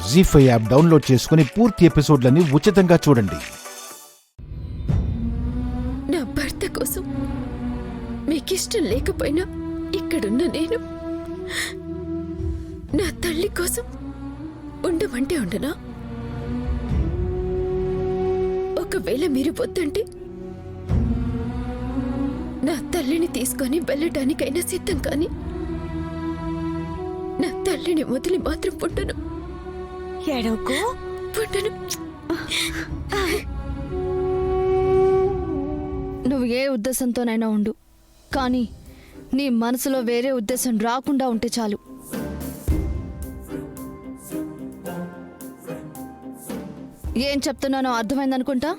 జీ5 app download చేసుకుని పూర్తి ఎపిసోడ్లని ఉచితంగా చూడండి. నా భర్త కోసం మీకిష్టం లేకపోయినా ఇక్కడున్న నేను నా తల్లి కోసం ఉండమంటే ఉండనా? ఒకవేళ మీరు వద్దంటే నా తల్లిని తీసుకొని వెళ్ళటానికైనా సిద్ధం, కానీ నా తల్లిని వదిలి మాత్రం పుట్టను. ఎడోకో పుట్టను. నువ్వు ఏ ఉద్దేశంతోనైనా ఉండు, కానీ నీ మనసులో వేరే ఉద్దేశం రాకుండా ఉంటే చాలు. ఏం చెప్తున్నానో అర్థమైందనుకుంటా.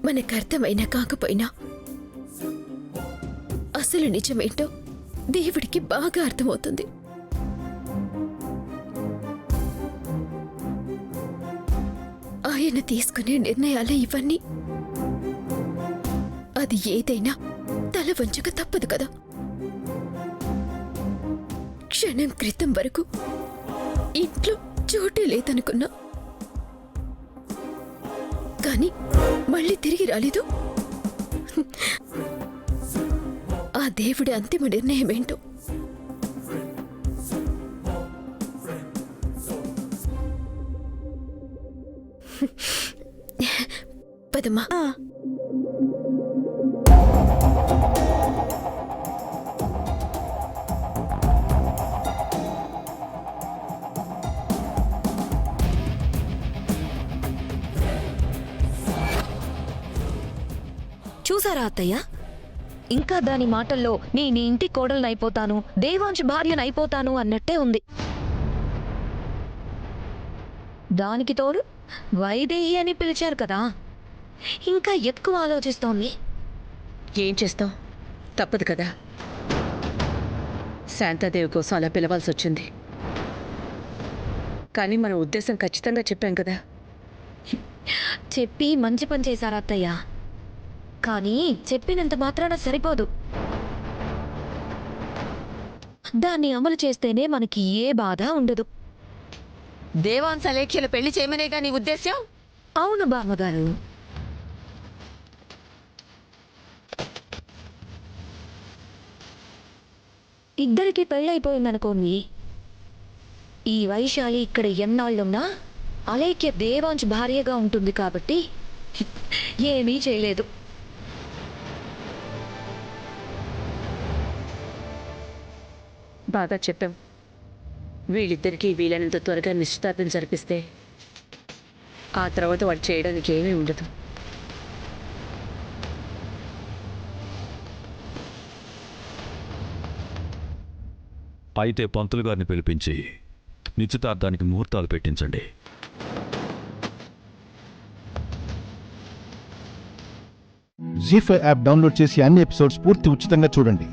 మనకు అర్థమైనా కాకపోయినా అసలు నిజమేంటో దేవుడికి బాగా అర్థమవుతుంది. ఆయన తీసుకునే నిర్ణయాలే ఇవన్నీ. అది ఏదైనా తల వంచక తప్పదు కదా. క్షణం క్రితం వరకు ఇంట్లో చోటే లేదనుకున్నా, కానీ మళ్ళీ తిరిగి రాలేదు. ఆ దేవుడి అంతిమ నిర్ణయం ఏంటో. పదమ్మా. చూసారా అత్తయ్య, ఇంకా దాని మాటల్లో నీ ఇంటి కోడలనైపోతాను, దేవాంశ్ భార్యనైపోతాను అన్నట్టే ఉంది. దానికి తోడు వైదేహి అని పిలిచారు కదా, ఇంకా ఎక్కువ ఆలోచిస్తోంది. ఏం చేస్తాం, తప్పదు కదా. శాంతాదేవి కోసం అలా పిలవాల్సి వచ్చింది. కానీ మన ఉద్దేశం ఖచ్చితంగా చెప్పాం కదా. చెప్పి మంచి పని చేశారు అత్తయ్య, కానీ చెప్పినంత మాత్రాన సరిపోదు. దాన్ని అమలు చేస్తేనే మనకి ఏ బాధ ఉండదు. దేవాంశ లేఖ్యలు పెళ్లి చేయమనేగా నీ ఉద్దేశం? అవును బామ్మగారు. ఇద్దరికి పెళ్ళైపోయిందనుకోండి, ఈ వైశాలి ఇక్కడ ఎన్నాళ్ళున్నా అలేఖ్య దేవాంశ్ భార్యగా ఉంటుంది కాబట్టి ఏమీ చేయలేదు. బాగా చెప్పాం. వీళ్ళిద్దరికీ వీలైనంత త్వరగా నిశ్చితార్థం జరిపిస్తే ఆ తర్వాత వాడు చేయడానికి ఏమీ ఉండదు. అయితే పంతులు గారిని పిలిపించి నిశ్చితార్థానికి ముహూర్తాలు పెట్టించండి. జీ5 యాప్ డౌన్లోడ్ చేసి అన్ని ఎపిసోడ్స్ పూర్తి ఉచితంగా చూడండి.